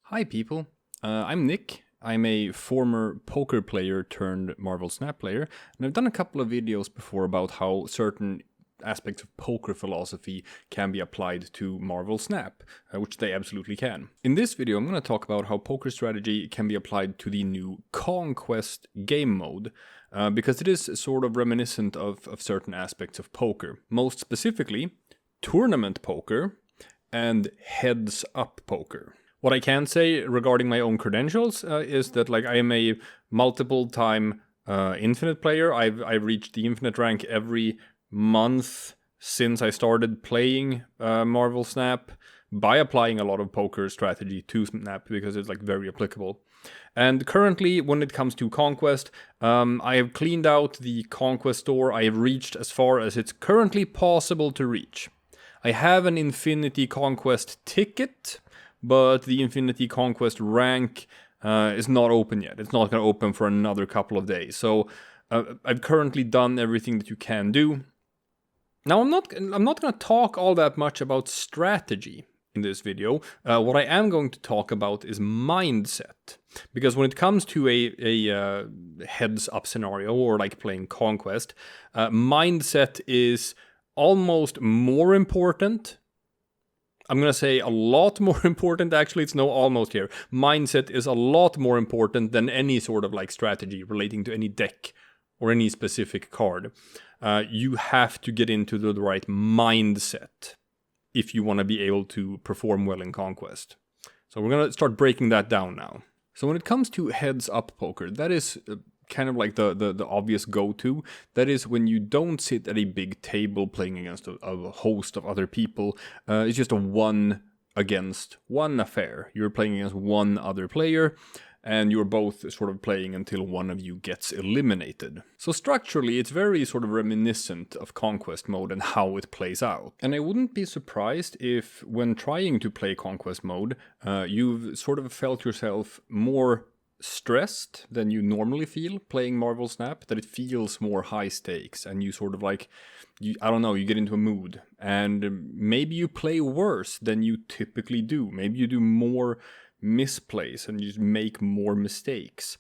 Hi people, I'm Nick. I'm a former poker player turned Marvel Snap player, and I've done a couple of videos before about how certain aspects of poker philosophy can be applied to Marvel Snap, which they absolutely can. In this video, I'm going to talk about how poker strategy can be applied to the new Conquest game mode, because it is sort of reminiscent of certain aspects of poker. Most specifically, tournament poker and heads-up poker. What I can say regarding my own credentials is that I am a multiple-time infinite player. I've reached the infinite rank every month since I started playing Marvel Snap by applying a lot of poker strategy to Snap because it's very applicable. And currently, when it comes to Conquest, I have cleaned out the Conquest store. I have reached as far as it's currently possible to reach. I have an Infinity Conquest ticket, but the Infinity Conquest rank is not open yet. It's not going to open for another couple of days. So I've currently done everything that you can do. Now I'm not going to talk all that much about strategy in this video. What I am going to talk about is mindset, because when it comes to a heads-up scenario or playing Conquest, mindset is almost more important. I'm going to say a lot more important, actually. It's no almost here. Mindset is a lot more important than any sort of strategy relating to any deck or any specific card. You have to get into the right mindset if you want to be able to perform well in Conquest. So we're going to start breaking that down now. So when it comes to heads-up poker, that is kind of the obvious go-to. That is when you don't sit at a big table playing against a host of other people. It's just a one against one affair. You're playing against one other player, and you're both sort of playing until one of you gets eliminated. So structurally, it's very sort of reminiscent of Conquest mode and how it plays out. And I wouldn't be surprised if, when trying to play Conquest mode, you've sort of felt yourself more stressed than you normally feel playing Marvel Snap, that it feels more high stakes, and you sort of you get into a mood, and maybe you play worse than you typically do. Maybe you do more misplays and you make more mistakes.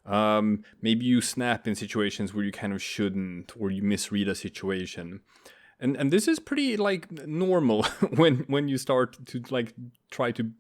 Maybe you snap in situations where you kind of shouldn't, or you misread a situation. And this is pretty normal when you start to try to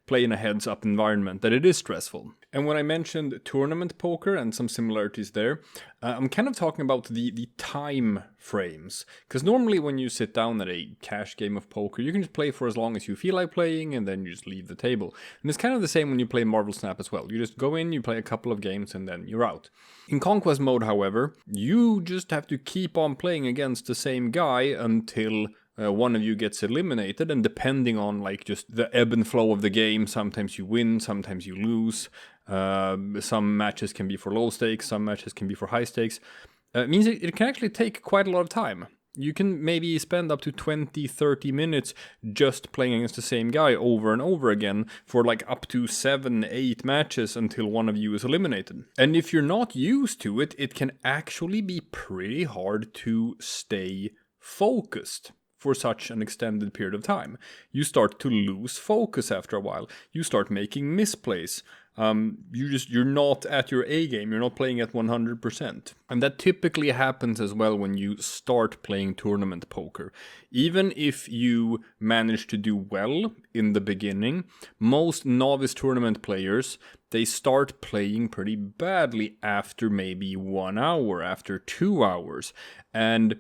play in a heads-up environment, that it is stressful. And when I mentioned tournament poker and some similarities there, I'm kind of talking about the time frames. Because normally when you sit down at a cash game of poker, you can just play for as long as you feel like playing, and then you just leave the table. And it's kind of the same when you play Marvel Snap as well. You just go in, you play a couple of games, and then you're out. In Conquest mode, however, you just have to keep on playing against the same guy until one of you gets eliminated, and depending on just the ebb and flow of the game, sometimes you win, sometimes you lose. Some matches can be for low stakes, some matches can be for high stakes. It means it can actually take quite a lot of time. You can maybe spend up to 20-30 minutes just playing against the same guy over and over again for up to 7-8 matches until one of you is eliminated. And if you're not used to it, it can actually be pretty hard to stay focused for such an extended period of time. You start to lose focus after a while. You start making misplays. You're not at your A game. You're not playing at 100%. And that typically happens as well when you start playing tournament poker. Even if you manage to do well in the beginning, most novice tournament players, they start playing pretty badly after maybe 1 hour, after 2 hours. And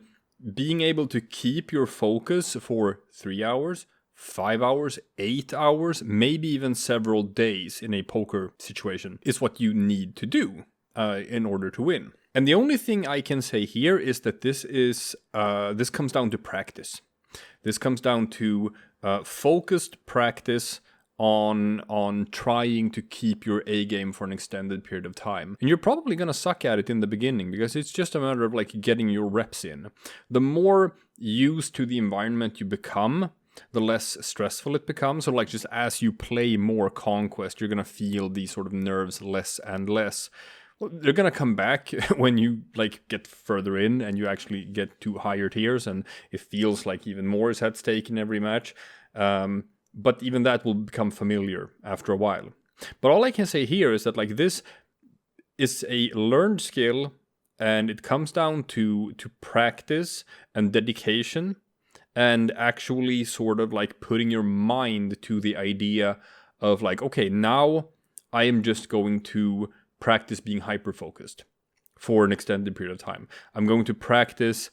being able to keep your focus for 3 hours, 5 hours, 8 hours, maybe even several days in a poker situation is what you need to do in order to win. And the only thing I can say here is that this comes down to practice. This comes down to focused practice on trying to keep your A game for an extended period of time. And you're probably going to suck at it in the beginning, because it's just a matter of getting your reps in. The more used to the environment you become, the less stressful it becomes. So just as you play more Conquest, you're going to feel these sort of nerves less and less. Well, they're going to come back when you get further in and you actually get to higher tiers, and it feels like even more is at stake in every match. but even that will become familiar after a while. But all I can say here is that like this is a learned skill, and it comes down to practice and dedication, and actually sort of like putting your mind to the idea of like, okay, now I am just going to practice being hyper-focused for an extended period of time. I'm going to practice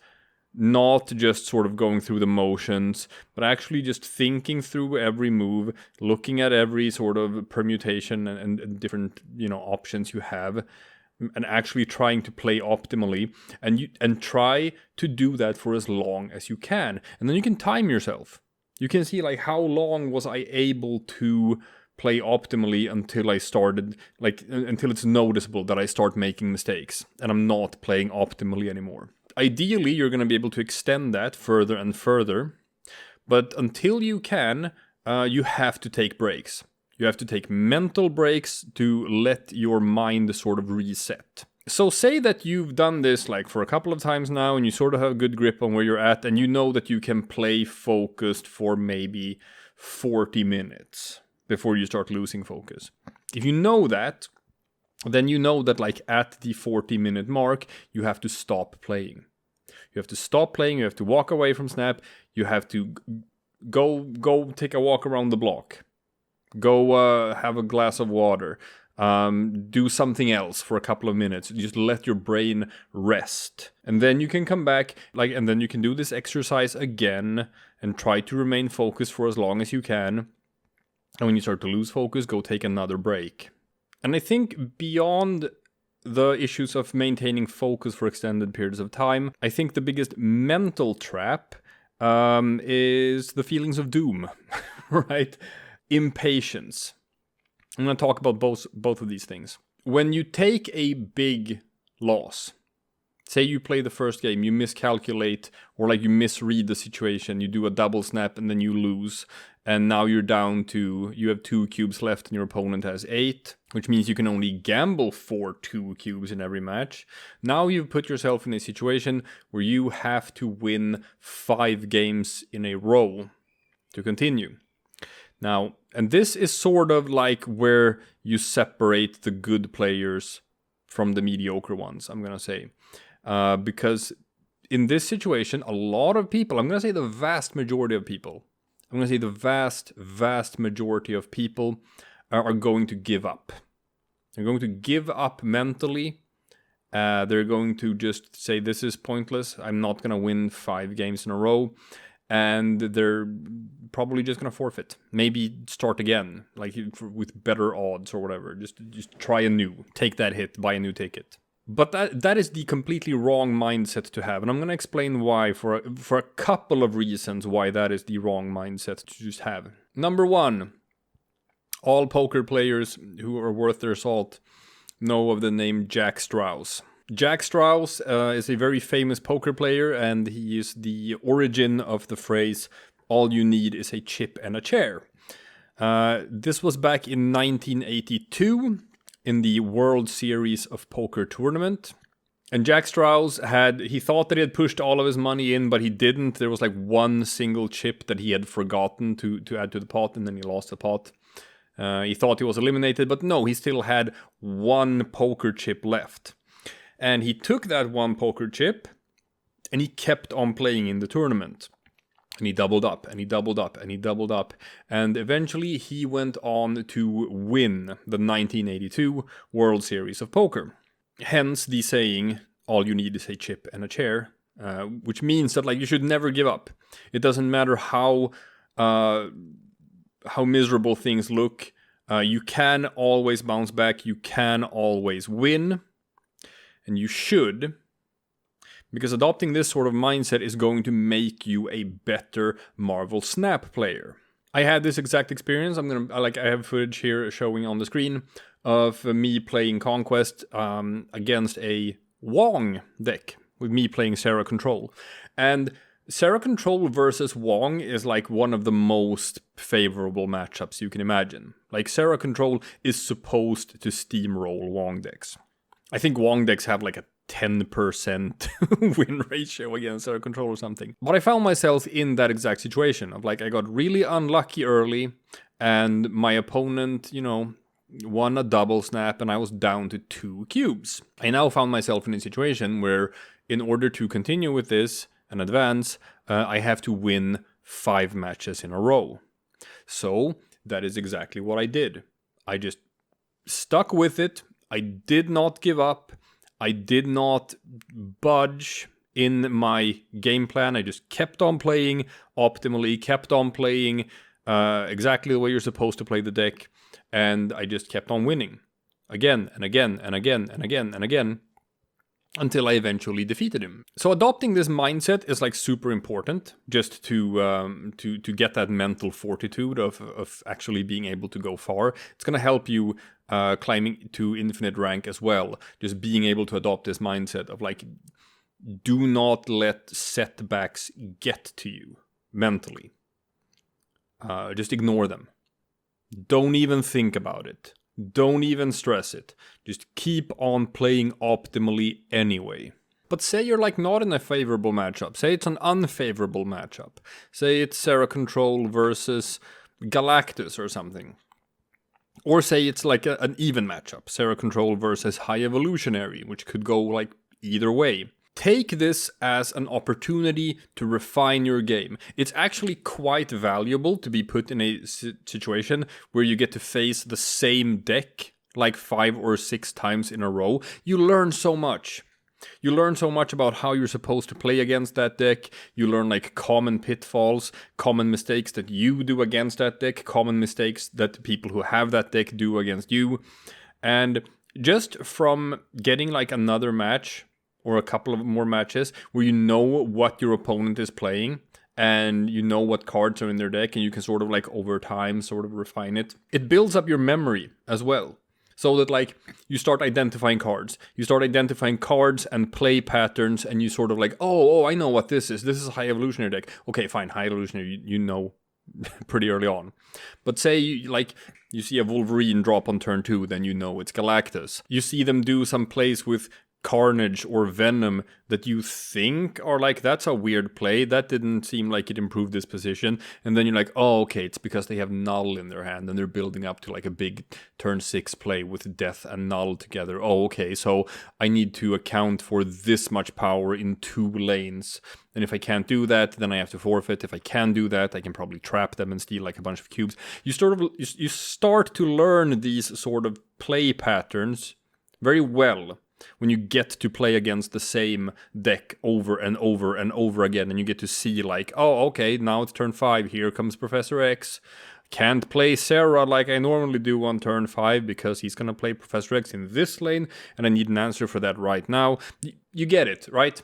not just sort of going through the motions, but actually just thinking through every move, looking at every sort of permutation and different, options you have, and actually trying to play optimally, and try to do that for as long as you can. And then you can time yourself. You can see like how long was I able to play optimally until I started, like until it's noticeable that I start making mistakes and I'm not playing optimally anymore. Ideally, you're going to be able to extend that further and further, but until you can, you have to take breaks. You have to take mental breaks to let your mind sort of reset. So say that you've done this like for a couple of times now, and you sort of have a good grip on where you're at, and you know that you can play focused for maybe 40 minutes before you start losing focus. If you know that, then you know that like at the 40-minute mark, you have to stop playing. You have to stop playing, you have to walk away from Snap, you have to go take a walk around the block. Go have a glass of water. Do something else for a couple of minutes. Just let your brain rest. And then you can come back, and then you can do this exercise again and try to remain focused for as long as you can. And when you start to lose focus, go take another break. And I think beyond the issues of maintaining focus for extended periods of time, I think the biggest mental trap is the feelings of doom, right? Impatience. I'm going to talk about both of these things. When you take a big loss, say you play the first game, you miscalculate, or like you misread the situation, you do a double snap and then you lose, and now you have 2 cubes left and your opponent has 8, which means you can only gamble for 2 cubes in every match. Now you've put yourself in a situation where you have to win 5 games in a row to continue. Now, and this is sort of like where you separate the good players from the mediocre ones, I'm going to say. Because in this situation, a lot of people, I'm going to say the vast majority of people, vast majority of people are going to give up. They're going to give up mentally. They're going to just say, this is pointless. I'm not going to win 5 games in a row. And they're probably just going to forfeit. Maybe start again, like with better odds or whatever. Just try anew. Take that hit, buy a new ticket. But that is the completely wrong mindset to have. And I'm going to explain why for a couple of reasons why that is the wrong mindset to just have. Number 1, all poker players who are worth their salt know of the name Jack Strauss. Jack Strauss is a very famous poker player, and he is the origin of the phrase, all you need is a chip and a chair. This was back in 1982 in the World Series of Poker tournament. And Jack Strauss he thought that he had pushed all of his money in, but he didn't. There was like one single chip that he had forgotten to add to the pot, and then he lost the pot. He thought he was eliminated, but no, he still had one poker chip left. And he took that one poker chip, and he kept on playing in the tournament. And he doubled up, and he doubled up, and he doubled up. And eventually he went on to win the 1982 World Series of Poker. Hence the saying, all you need is a chip and a chair. Which means that you should never give up. It doesn't matter how miserable things look. You can always bounce back. You can always win. And you should, because adopting this sort of mindset is going to make you a better Marvel Snap player. I had this exact experience. I have footage here showing on the screen of me playing Conquest against a Wong deck with me playing Sarah Control. And Sarah Control versus Wong is one of the most favorable matchups you can imagine. Sarah Control is supposed to steamroll Wong decks. I think Wong decks have a 10% win ratio against Zero Control or something. But I found myself in that exact situation of like, I got really unlucky early and my opponent, you know, won a double snap and I was down to 2 cubes. I now found myself in a situation where in order to continue with this and advance, I have to win 5 matches in a row. So that is exactly what I did. I just stuck with it. I did not give up. I did not budge in my game plan. I just kept on playing optimally, kept on playing exactly the way you're supposed to play the deck, and I just kept on winning again and again and again and again and again until I eventually defeated him. So adopting this mindset is like super important, just to get that mental fortitude of actually being able to go far. It's gonna help you climbing to infinite rank as well. Just being able to adopt this mindset of like, do not let setbacks get to you mentally. Just ignore them. Don't even think about it. Don't even stress it. Just keep on playing optimally anyway. But say you're like not in a favorable matchup. Say it's an unfavorable matchup. Say it's Zero Control versus Galactus or something. Or say it's like an even matchup. Zero Control versus High Evolutionary, which could go like either way. Take this as an opportunity to refine your game. It's actually quite valuable to be put in a situation where you get to face the same deck like 5 or 6 times in a row. You learn so much. You learn so much about how you're supposed to play against that deck. You learn like common pitfalls, common mistakes that you do against that deck, common mistakes that people who have that deck do against you. And just from getting like another match or a couple of more matches where you know what your opponent is playing and you know what cards are in their deck and you can sort of like over time sort of refine it. It builds up your memory as well. So that like you start identifying cards. You start identifying cards and play patterns and you sort of like, oh, I know what this is. This is a High Evolutionary deck. Okay, fine, High Evolutionary, you know pretty early on. But say you see a Wolverine drop on turn 2, then you know it's Galactus. You see them do some plays with Carnage or Venom that you think are like, that's a weird play, that didn't seem like it improved this position, and then you're like, oh, okay, it's because they have Null in their hand and they're building up to like a big turn 6 play with Death and Null together. Oh, okay, so I need to account for this much power in 2 lanes, and if I can't do that, then I have to forfeit. If I can do that, I can probably trap them and steal like a bunch of cubes. You start to learn these sort of play patterns very well when you get to play against the same deck over and over and over again, and you get to see like, oh, okay, now it's turn 5, here comes Professor X. Can't play Sarah like I normally do on turn 5 because he's gonna play Professor X in this lane, and I need an answer for that right now. You get it, right?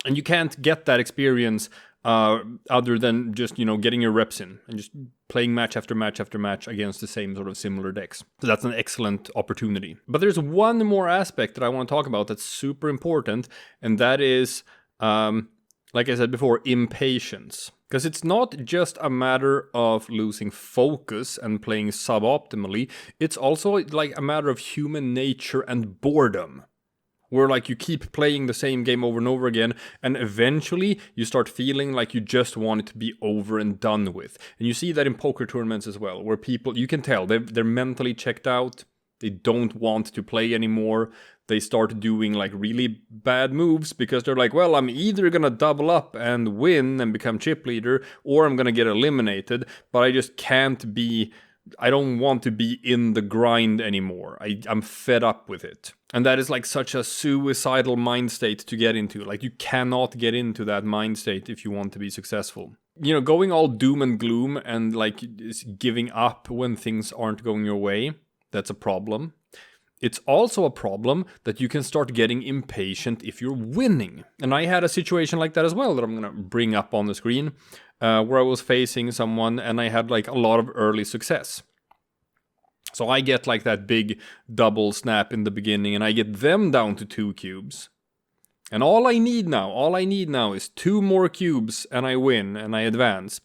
And you can't get that experience other than just, you know, getting your reps in and just playing match after match after match against the same sort of similar decks. So that's an excellent opportunity. But there's one more aspect that I want to talk about that's super important, and that is, like I said before, impatience. Because it's not just a matter of losing focus and playing suboptimally, it's also like a matter of human nature and boredom. Where like you keep playing the same game over and over again, and eventually you start feeling like you just want it to be over and done with. And you see that in poker tournaments as well, where people, you can tell, they're mentally checked out, they don't want to play anymore, they start doing like really bad moves because they're like, well, I'm either gonna double up and win and become chip leader, or I'm gonna get eliminated, but I just can't be... I don't want to be in the grind anymore. I'm fed up with it. And that is like such a suicidal mind state to get into. Like you cannot get into that mind state if you want to be successful. You know, going all doom and gloom and like giving up when things aren't going your way, that's a problem. It's also a problem that you can start getting impatient if you're winning. And I had a situation like that as well that I'm going to bring up on the screen, where I was facing someone and I had like a lot of early success. So I get like that big double snap in the beginning and I get them down to 2 cubes. And all I need now is 2 more cubes and I win and I advance.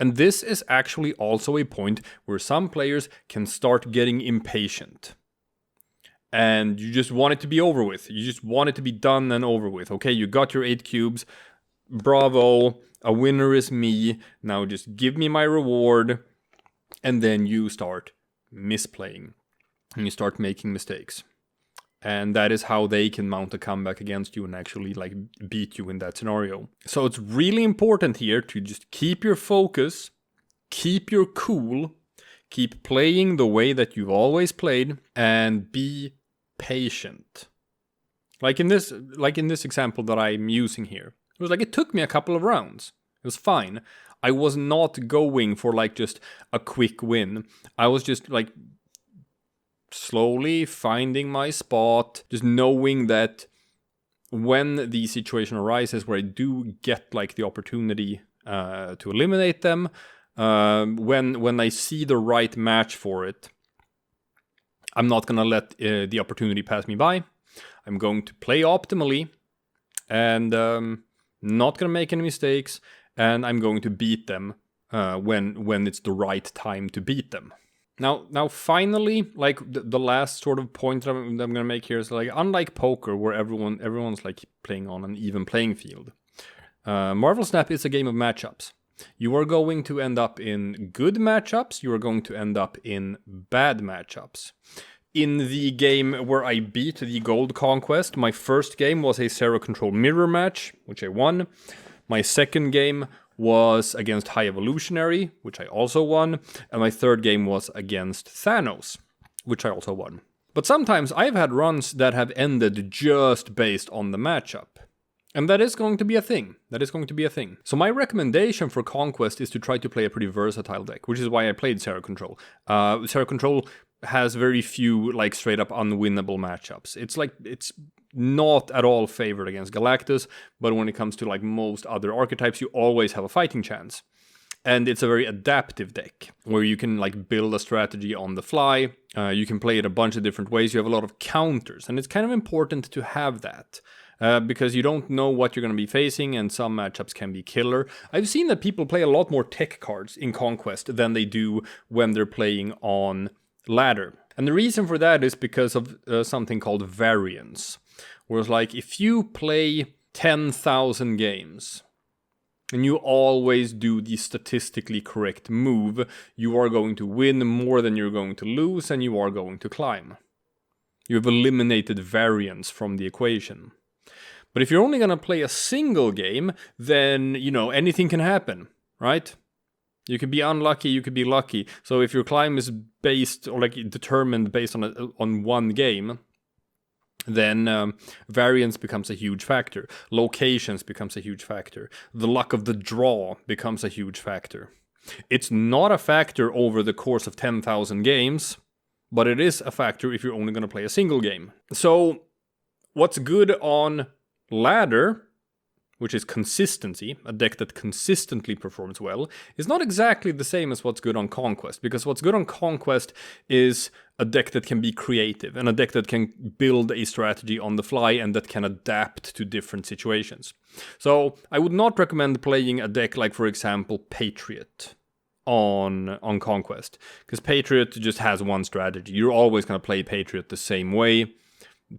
And this is actually also a point where some players can start getting impatient. and you just want it to be over with. You just want it to be done and over with. Okay, you got your 8 cubes. Bravo, a winner is me. Now just give me my reward. And then you start misplaying. And you start making mistakes. And that is how they can mount a comeback against you and actually like beat you in that scenario. So it's really important here to just keep your focus, keep your cool, keep playing the way that you've always played, and be patient. Like in this example that I'm using here. It was like it took me a couple of rounds. It was fine. I was not going for like just a quick win. I was just like slowly finding my spot, just knowing that when the situation arises where I do get like the opportunity to eliminate them, when I see the right match for it, I'm not gonna let the opportunity pass me by. I'm going to play optimally and not gonna make any mistakes, and I'm going to beat them when it's the right time to beat them. Now, finally, like the last sort of point that I'm gonna make here is like, unlike poker, where everyone's like playing on an even playing field, Marvel Snap is a game of matchups. You are going to end up in good matchups. You are going to end up in bad matchups. In the game where I beat the Gold Conquest, my first game was a Zero Control mirror match, which I won. My second game was against High Evolutionary, which I also won, and my third game was against Thanos, which I also won. But sometimes I've had runs that have ended just based on the matchup. And that is going to be a thing. So my recommendation for Conquest is to try to play a pretty versatile deck, which is why I played Zero Control. Zero Control has very few like straight up unwinnable matchups. It's not at all favored against Galactus, but when it comes to like most other archetypes, you always have a fighting chance. And it's a very adaptive deck, where you can like build a strategy on the fly. You can play it a bunch of different ways. You have a lot of counters, and it's kind of important to have that. Because you don't know what you're going to be facing, and some matchups can be killer. I've seen that people play a lot more tech cards in Conquest than they do when they're playing on ladder. And the reason for that is because of something called variance. Whereas like if you play 10,000 games and you always do the statistically correct move, you are going to win more than you're going to lose, and you are going to climb. You have eliminated variance from the equation. But if you're only going to play a single game, then, anything can happen, right? You could be unlucky, you could be lucky. So if your climb is based or like determined based on one game, then variance becomes a huge factor. Locations becomes a huge factor. The luck of the draw becomes a huge factor. It's not a factor over the course of 10,000 games, but it is a factor if you're only going to play a single game. So what's good on ladder, which is consistency, a deck that consistently performs well, is not exactly the same as what's good on Conquest, because what's good on Conquest is a deck that can be creative, and a deck that can build a strategy on the fly, and that can adapt to different situations. So I would not recommend playing a deck like, for example, Patriot on Conquest, because Patriot just has one strategy. You're always going to play Patriot the same way,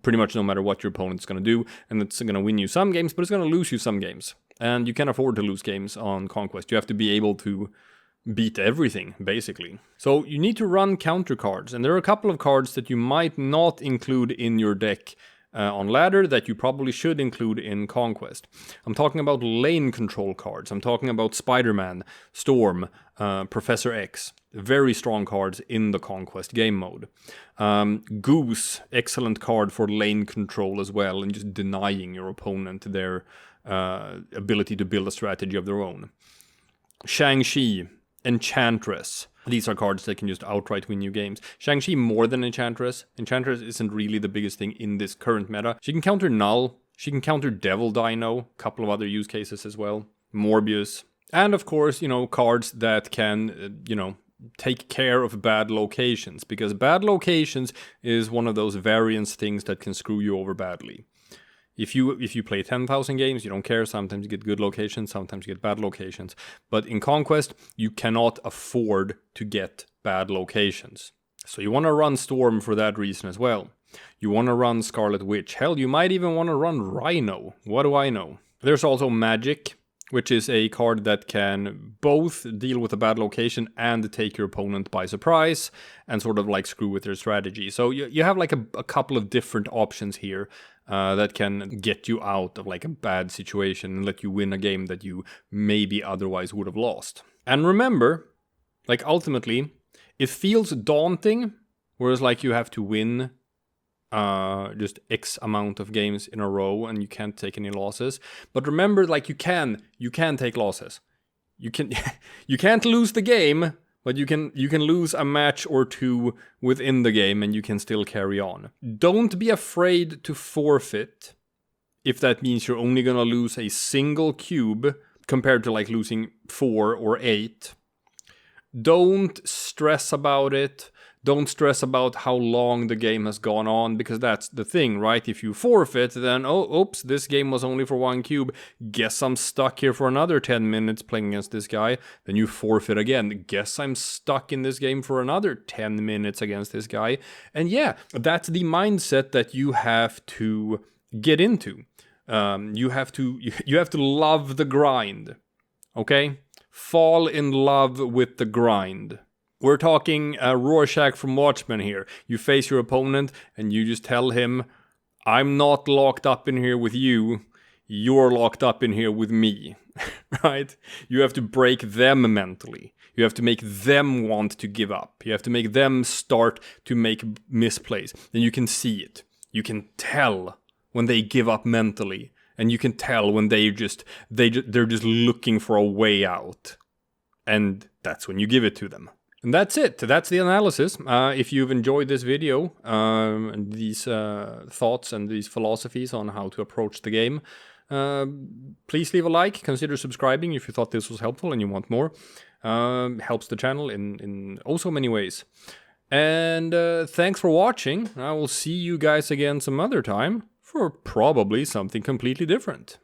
pretty much no matter what your opponent's going to do, and it's going to win you some games, but it's going to lose you some games. And you can't afford to lose games on Conquest. You have to be able to beat everything, basically. So you need to run counter cards, and there are a couple of cards that you might not include in your deck on ladder that you probably should include in Conquest. I'm talking about lane control cards. I'm talking about Spider-Man, Storm, Professor X. Very strong cards in the Conquest game mode. Goose, excellent card for lane control as well, and just denying your opponent their ability to build a strategy of their own. Shang-Chi, Enchantress. These are cards that can just outright win you games. Shang-Chi more than Enchantress. Enchantress isn't really the biggest thing in this current meta. She can counter Null. She can counter Devil Dino. A couple of other use cases as well. Morbius. And of course, cards that can, take care of bad locations. Because bad locations is one of those variance things that can screw you over badly. If you play 10,000 games, you don't care. Sometimes you get good locations, sometimes you get bad locations. But in Conquest, you cannot afford to get bad locations. So you want to run Storm for that reason as well. You want to run Scarlet Witch. Hell, you might even want to run Rhino. What do I know? There's also Magic, which is a card that can both deal with a bad location and take your opponent by surprise and sort of like screw with their strategy. So you have like a couple of different options here that can get you out of like a bad situation and let you win a game that you maybe otherwise would have lost. And remember, like ultimately, it feels daunting, whereas like you have to win just X amount of games in a row and you can't take any losses. But remember, like you can take losses. You can't lose the game, but you can lose a match or two within the game and you can still carry on. Don't be afraid to forfeit if that means you're only gonna lose a single cube compared to like losing 4 or 8. Don't stress about it. Don't stress about how long the game has gone on, because that's the thing, right? If you forfeit, then, oh, oops, this game was only for 1 cube. Guess I'm stuck here for another 10 minutes playing against this guy. Then you forfeit again. Guess I'm stuck in this game for another 10 minutes against this guy. And yeah, that's the mindset that you have to get into. You have to love the grind, okay? Fall in love with the grind. We're talking Rorschach from Watchmen here. You face your opponent and you just tell him, I'm not locked up in here with you. You're locked up in here with me, right? You have to break them mentally. You have to make them want to give up. You have to make them start to make misplays. And you can see it. You can tell when they give up mentally. And you can tell when they're just looking for a way out. And that's when you give it to them. And that's it. That's the analysis. If you've enjoyed this video, and these thoughts and these philosophies on how to approach the game, please leave a like. Consider subscribing if you thought this was helpful and you want more. Helps the channel in oh so many ways. And thanks for watching. I will see you guys again some other time for probably something completely different.